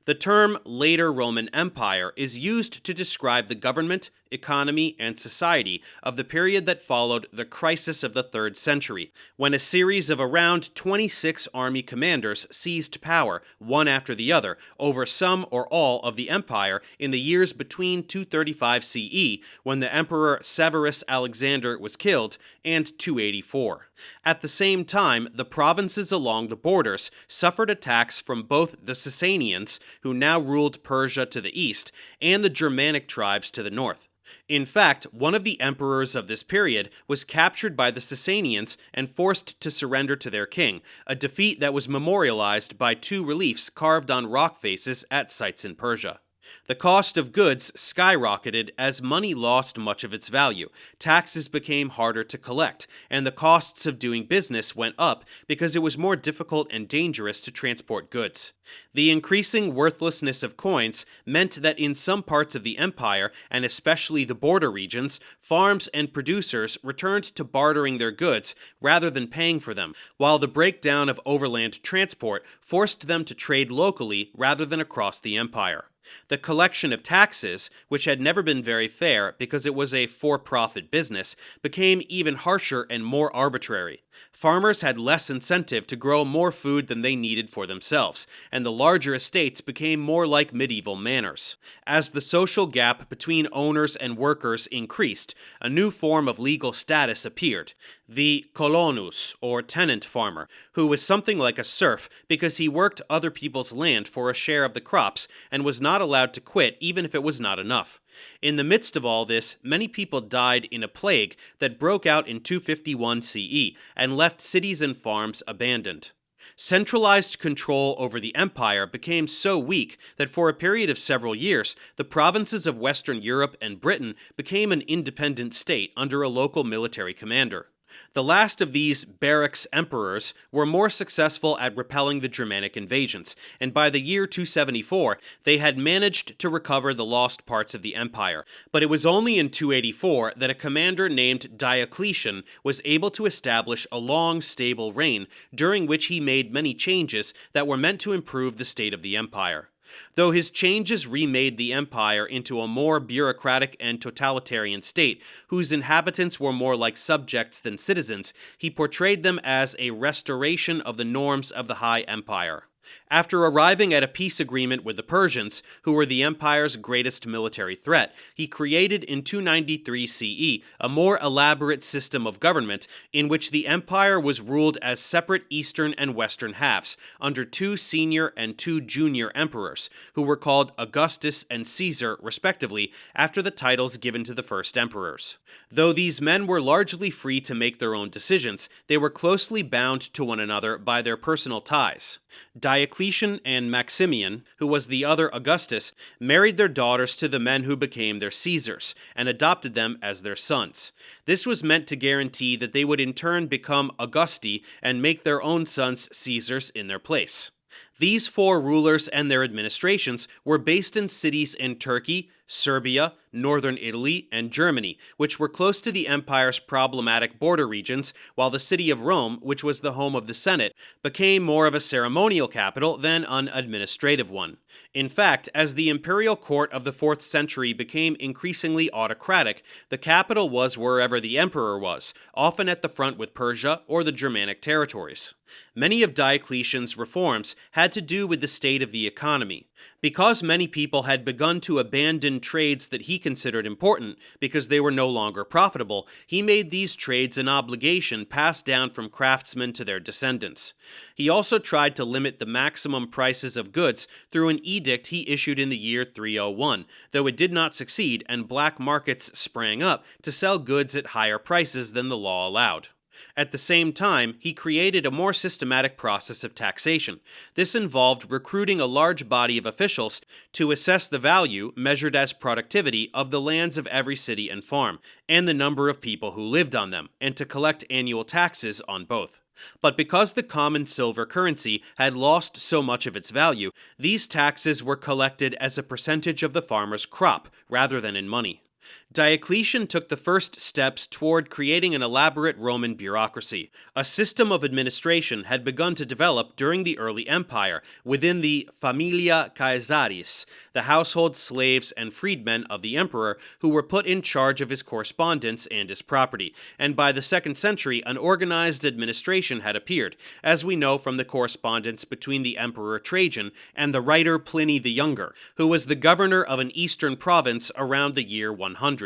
The term later Roman Empire is used to describe the government, economy, and society of the period that followed the crisis of the 3rd century, when a series of around 26 army commanders seized power, one after the other, over some or all of the empire in the years between 235 CE, when the emperor Severus Alexander was killed, and 284. At the same time, the provinces along the borders suffered attacks from both the Sasanians, who now ruled Persia to the east, and the Germanic tribes to the north. In fact, one of the emperors of this period was captured by the Sasanians and forced to surrender to their king, a defeat that was memorialized by 2 reliefs carved on rock faces at sites in Persia. The cost of goods skyrocketed as money lost much of its value, taxes became harder to collect, and the costs of doing business went up because it was more difficult and dangerous to transport goods. The increasing worthlessness of coins meant that in some parts of the empire, and especially the border regions, farms and producers returned to bartering their goods rather than paying for them, while the breakdown of overland transport forced them to trade locally rather than across the empire. The collection of taxes, which had never been very fair because it was a for-profit business, became even harsher and more arbitrary. Farmers had less incentive to grow more food than they needed for themselves, and the larger estates became more like medieval manors. As the social gap between owners and workers increased, a new form of legal status appeared: the colonus, or tenant farmer, who was something like a serf because he worked other people's land for a share of the crops and was not allowed to quit even if it was not enough. In the midst of all this, many people died in a plague that broke out in 251 CE and left cities and farms abandoned. Centralized control over the empire became so weak that for a period of several years, the provinces of Western Europe and Britain became an independent state under a local military commander. The last of these barracks emperors were more successful at repelling the Germanic invasions, and by the year 274 they had managed to recover the lost parts of the empire. But it was only in 284 that a commander named Diocletian was able to establish a long, stable reign, during which he made many changes that were meant to improve the state of the empire. Though his changes remade the empire into a more bureaucratic and totalitarian state, whose inhabitants were more like subjects than citizens, he portrayed them as a restoration of the norms of the high empire. After arriving at a peace agreement with the Persians, who were the empire's greatest military threat, he created in 293 CE a more elaborate system of government in which the empire was ruled as separate eastern and western halves, under 2 senior and 2 junior emperors, who were called Augustus and Caesar respectively, after the titles given to the first emperors. Though these men were largely free to make their own decisions, they were closely bound to one another by their personal ties. Diocletian and Maximian, who was the other Augustus, married their daughters to the men who became their Caesars, and adopted them as their sons. This was meant to guarantee that they would in turn become Augusti and make their own sons Caesars in their place. These 4 rulers and their administrations were based in cities in Turkey, Serbia, northern Italy, and Germany, which were close to the empire's problematic border regions, while the city of Rome, which was the home of the Senate, became more of a ceremonial capital than an administrative one. In fact, as the imperial court of the 4th century became increasingly autocratic, the capital was wherever the emperor was, often at the front with Persia or the Germanic territories. Many of Diocletian's reforms had to do with the state of the economy. Because many people had begun to abandon trades that he considered important because they were no longer profitable, he made these trades an obligation passed down from craftsmen to their descendants. He also tried to limit the maximum prices of goods through an edict he issued in the year 301, though it did not succeed and black markets sprang up to sell goods at higher prices than the law allowed. At the same time, he created a more systematic process of taxation. This involved recruiting a large body of officials to assess the value, measured as productivity, of the lands of every city and farm, and the number of people who lived on them, and to collect annual taxes on both. But because the common silver currency had lost so much of its value, these taxes were collected as a percentage of the farmer's crop, rather than in money. Diocletian took the first steps toward creating an elaborate Roman bureaucracy. A system of administration had begun to develop during the early empire within the familia Caesaris, the household slaves and freedmen of the emperor who were put in charge of his correspondence and his property, and by the 2nd century an organized administration had appeared, as we know from the correspondence between the emperor Trajan and the writer Pliny the Younger, who was the governor of an eastern province around the year 100.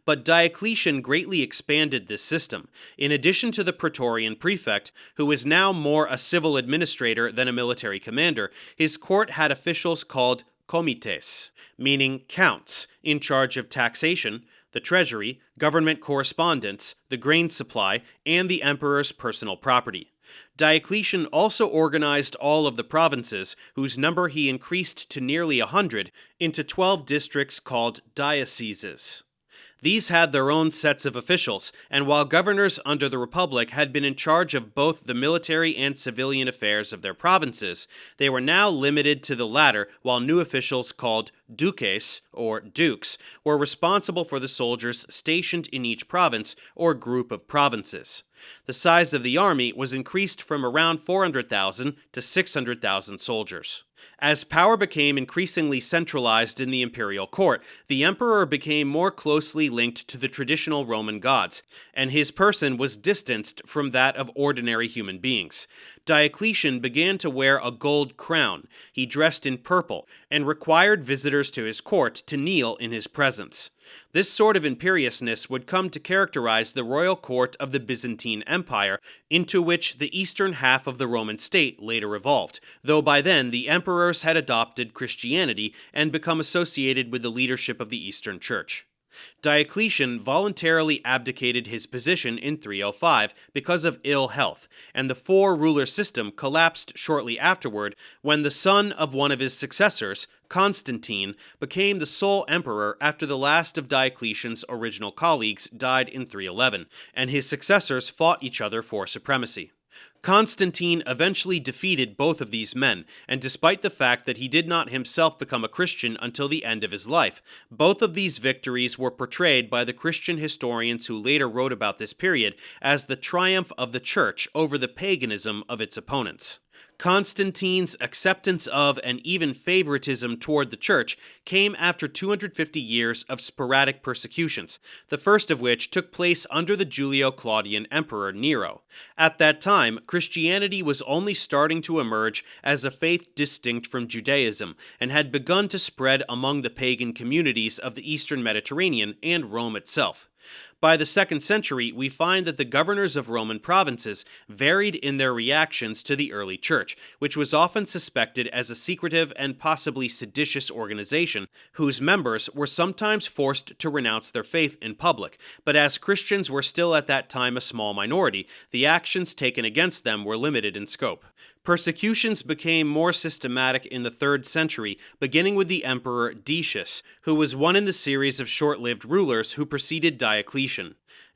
But Diocletian greatly expanded this system. In addition to the Praetorian prefect, who was now more a civil administrator than a military commander, his court had officials called comites, meaning counts, in charge of taxation, the treasury, government correspondence, the grain supply, and the emperor's personal property. Diocletian also organized all of the provinces, whose number he increased to nearly 100, into 12 districts called dioceses. These had their own sets of officials, and while governors under the Republic had been in charge of both the military and civilian affairs of their provinces, they were now limited to the latter, while new officials called duces, or dukes, were responsible for the soldiers stationed in each province or group of provinces. The size of the army was increased from around 400,000 to 600,000 soldiers. As power became increasingly centralized in the imperial court, the emperor became more closely linked to the traditional Roman gods, and his person was distanced from that of ordinary human beings. Diocletian began to wear a gold crown, he dressed in purple, and required visitors to his court to kneel in his presence. This sort of imperiousness would come to characterize the royal court of the Byzantine Empire, into which the eastern half of the Roman state later evolved, though by then the emperors had adopted Christianity and become associated with the leadership of the Eastern Church. Diocletian voluntarily abdicated his position in 305 because of ill health, and the four-ruler system collapsed shortly afterward when the son of one of his successors, Constantine, became the sole emperor after the last of Diocletian's original colleagues died in 311, and his successors fought each other for supremacy. Constantine eventually defeated both of these men, and despite the fact that he did not himself become a Christian until the end of his life, both of these victories were portrayed by the Christian historians who later wrote about this period as the triumph of the Church over the paganism of its opponents. Constantine's acceptance of and even favoritism toward the Church came after 250 years of sporadic persecutions, the first of which took place under the Julio-Claudian Emperor Nero. At that time, Christianity was only starting to emerge as a faith distinct from Judaism, and had begun to spread among the pagan communities of the Eastern Mediterranean and Rome itself. By the 2nd century, we find that the governors of Roman provinces varied in their reactions to the early church, which was often suspected as a secretive and possibly seditious organization, whose members were sometimes forced to renounce their faith in public, but as Christians were still at that time a small minority, the actions taken against them were limited in scope. Persecutions became more systematic in the 3rd century, beginning with the emperor Decius, who was one in the series of short-lived rulers who preceded Diocletian.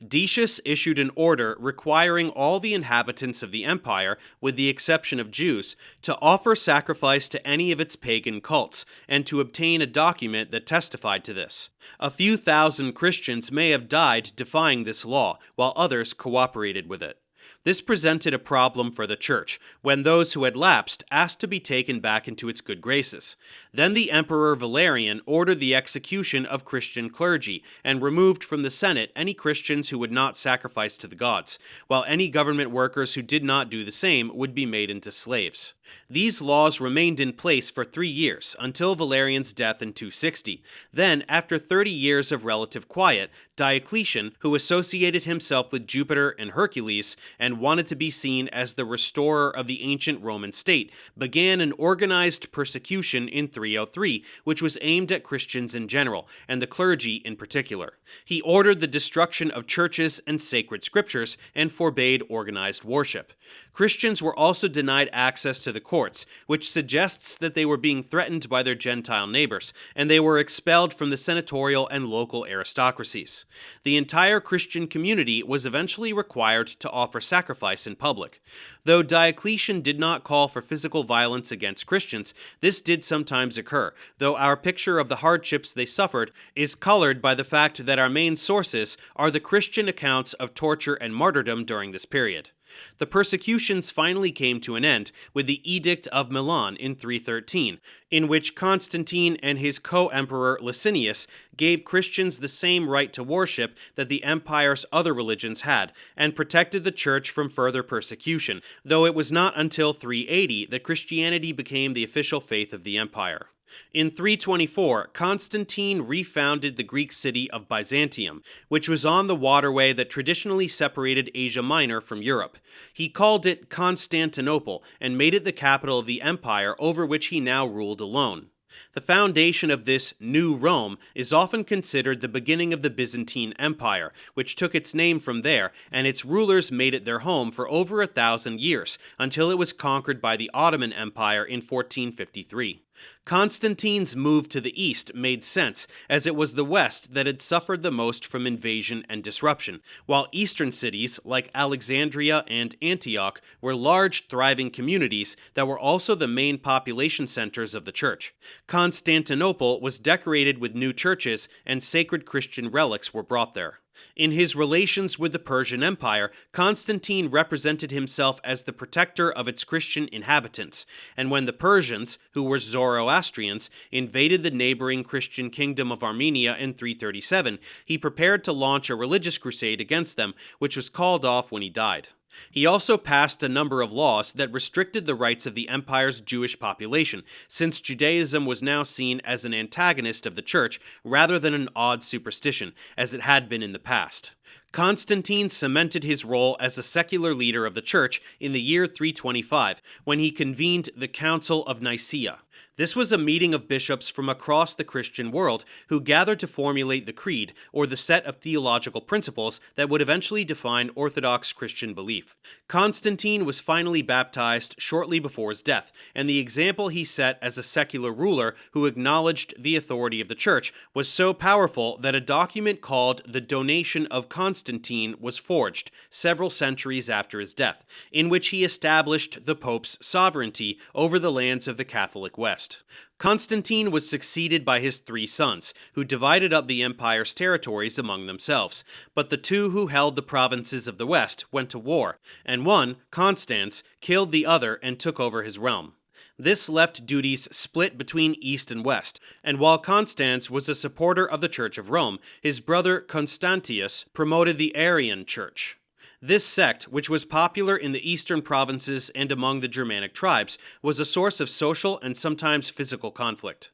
Decius issued an order requiring all the inhabitants of the empire, with the exception of Jews, to offer sacrifice to any of its pagan cults, and to obtain a document that testified to this. A few thousand Christians may have died defying this law, while others cooperated with it. This presented a problem for the Church, when those who had lapsed asked to be taken back into its good graces. Then the Emperor Valerian ordered the execution of Christian clergy, and removed from the Senate any Christians who would not sacrifice to the gods, while any government workers who did not do the same would be made into slaves. These laws remained in place for 3 years, until Valerian's death in 260. Then, after 30 years of relative quiet, Diocletian, who associated himself with Jupiter and Hercules, and wanted to be seen as the restorer of the ancient Roman state, began an organized persecution in 303, which was aimed at Christians in general, and the clergy in particular. He ordered the destruction of churches and sacred scriptures, and forbade organized worship. Christians were also denied access to the courts, which suggests that they were being threatened by their Gentile neighbors, and they were expelled from the senatorial and local aristocracies. The entire Christian community was eventually required to offer offer sacrifice in public. Though Diocletian did not call for physical violence against Christians, this did sometimes occur, though our picture of the hardships they suffered is colored by the fact that our main sources are the Christian accounts of torture and martyrdom during this period. The persecutions finally came to an end with the Edict of Milan in 313, in which Constantine and his co-emperor Licinius gave Christians the same right to worship that the empire's other religions had, and protected the church from further persecution, though it was not until 380 that Christianity became the official faith of the empire. In 324, Constantine refounded the Greek city of Byzantium, which was on the waterway that traditionally separated Asia Minor from Europe. He called it Constantinople and made it the capital of the empire over which he now ruled alone. The foundation of this New Rome is often considered the beginning of the Byzantine Empire, which took its name from there, and its rulers made it their home for over 1,000 years, until it was conquered by the Ottoman Empire in 1453. Constantine's move to the east made sense, as it was the west that had suffered the most from invasion and disruption, while eastern cities like Alexandria and Antioch were large, thriving communities that were also the main population centers of the church. Constantinople was decorated with new churches, and sacred Christian relics were brought there. In his relations with the Persian Empire, Constantine represented himself as the protector of its Christian inhabitants, and when the Persians, who were Zoroastrians, invaded the neighboring Christian kingdom of Armenia in 337, he prepared to launch a religious crusade against them, which was called off when he died. He also passed a number of laws that restricted the rights of the empire's Jewish population, since Judaism was now seen as an antagonist of the church rather than an odd superstition, as it had been in the past. Constantine cemented his role as a secular leader of the church in the year 325, when he convened the Council of Nicaea. This was a meeting of bishops from across the Christian world who gathered to formulate the creed, or the set of theological principles that would eventually define Orthodox Christian belief. Constantine was finally baptized shortly before his death, and the example he set as a secular ruler who acknowledged the authority of the church was so powerful that a document called the Donation of Constantine was forged several centuries after his death, in which he established the Pope's sovereignty over the lands of the Catholic West. Constantine was succeeded by his 3 sons, who divided up the empire's territories among themselves, but the 2 who held the provinces of the west went to war, and one, Constans, killed the other and took over his realm. This left duties split between East and West, and while Constans was a supporter of the Church of Rome, his brother Constantius promoted the Arian Church. This sect, which was popular in the eastern provinces and among the Germanic tribes, was a source of social and sometimes physical conflict.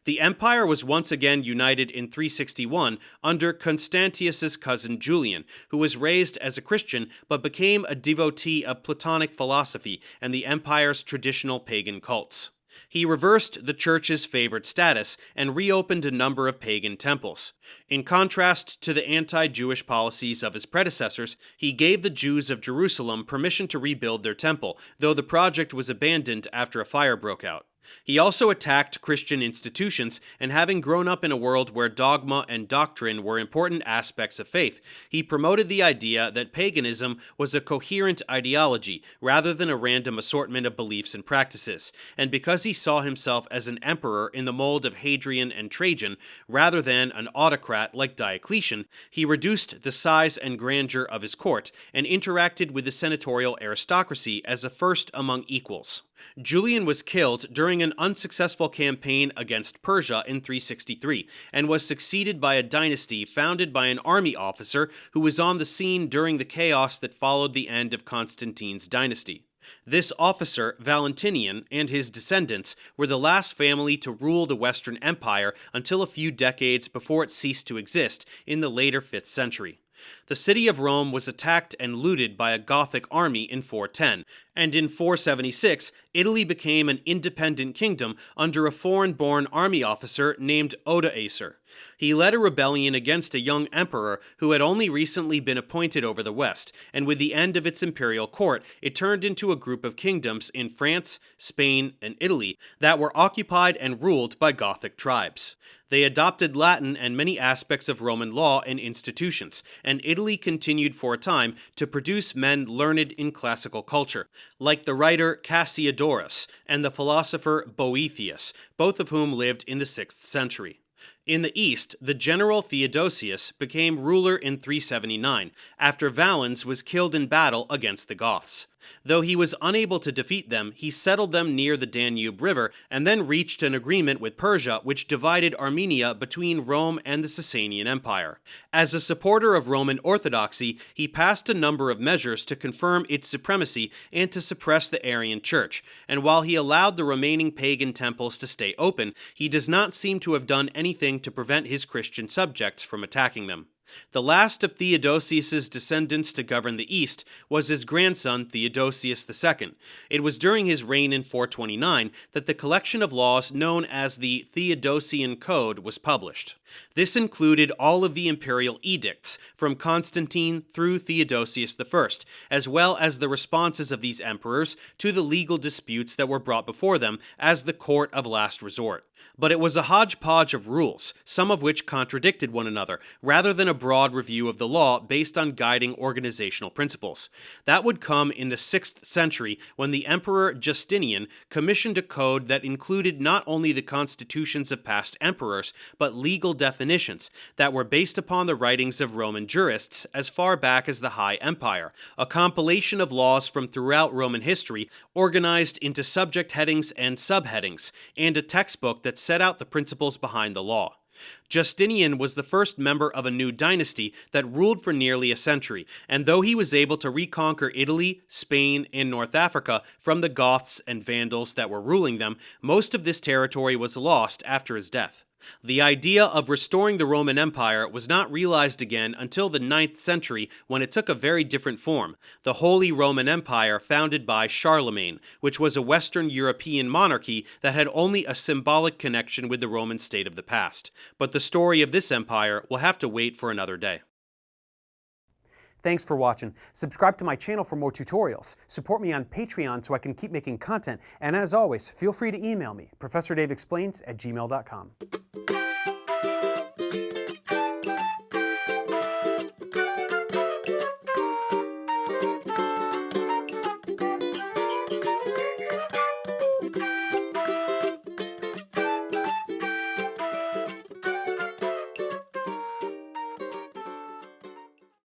The empire was once again united in 361 under Constantius's cousin Julian, who was raised as a Christian but became a devotee of Platonic philosophy and the empire's traditional pagan cults. He reversed the church's favored status and reopened a number of pagan temples. In contrast to the anti-Jewish policies of his predecessors, he gave the Jews of Jerusalem permission to rebuild their temple, though the project was abandoned after a fire broke out. He also attacked Christian institutions, and having grown up in a world where dogma and doctrine were important aspects of faith, he promoted the idea that paganism was a coherent ideology rather than a random assortment of beliefs and practices, and because he saw himself as an emperor in the mold of Hadrian and Trajan rather than an autocrat like Diocletian, he reduced the size and grandeur of his court and interacted with the senatorial aristocracy as a first among equals. Julian was killed during an unsuccessful campaign against Persia in 363, and was succeeded by a dynasty founded by an army officer who was on the scene during the chaos that followed the end of Constantine's dynasty. This officer, Valentinian, and his descendants were the last family to rule the Western Empire until a few decades before it ceased to exist in the later 5th century. The city of Rome was attacked and looted by a Gothic army in 410, And in 476, Italy became an independent kingdom under a foreign-born army officer named Odoacer. He led a rebellion against a young emperor who had only recently been appointed over the West, and with the end of its imperial court, it turned into a group of kingdoms in France, Spain, and Italy that were occupied and ruled by Gothic tribes. They adopted Latin and many aspects of Roman law and institutions, and Italy continued for a time to produce men learned in classical culture, like the writer Cassiodorus and the philosopher Boethius, both of whom lived in the 6th century. In the east, the general Theodosius became ruler in 379, after Valens was killed in battle against the Goths. Though he was unable to defeat them, he settled them near the Danube River and then reached an agreement with Persia which divided Armenia between Rome and the Sasanian Empire. As a supporter of Roman orthodoxy, he passed a number of measures to confirm its supremacy and to suppress the Arian Church, and while he allowed the remaining pagan temples to stay open, he does not seem to have done anything to prevent his Christian subjects from attacking them. The last of Theodosius's descendants to govern the East was his grandson Theodosius II. It was during his reign in 429 that the collection of laws known as the Theodosian Code was published. This included all of the imperial edicts, from Constantine through Theodosius I, as well as the responses of these emperors to the legal disputes that were brought before them as the court of last resort. But it was a hodgepodge of rules, some of which contradicted one another, rather than a broad review of the law based on guiding organizational principles. That would come in the 6th century when the Emperor Justinian commissioned a code that included not only the constitutions of past emperors, but legal definitions that were based upon the writings of Roman jurists as far back as the High Empire, a compilation of laws from throughout Roman history organized into subject headings and subheadings, and a textbook that set out the principles behind the law. Justinian was the first member of a new dynasty that ruled for nearly a century, and though he was able to reconquer Italy, Spain, and North Africa from the Goths and Vandals that were ruling them, most of this territory was lost after his death. The idea of restoring the Roman Empire was not realized again until the 9th century, when it took a very different form, the Holy Roman Empire founded by Charlemagne, which was a Western European monarchy that had only a symbolic connection with the Roman state of the past. But the story of this empire will have to wait for another day. Thanks for watching. Subscribe to my channel for more tutorials. Support me on Patreon so I can keep making content. And as always, feel free to email me, ProfessorDaveExplains@gmail.com.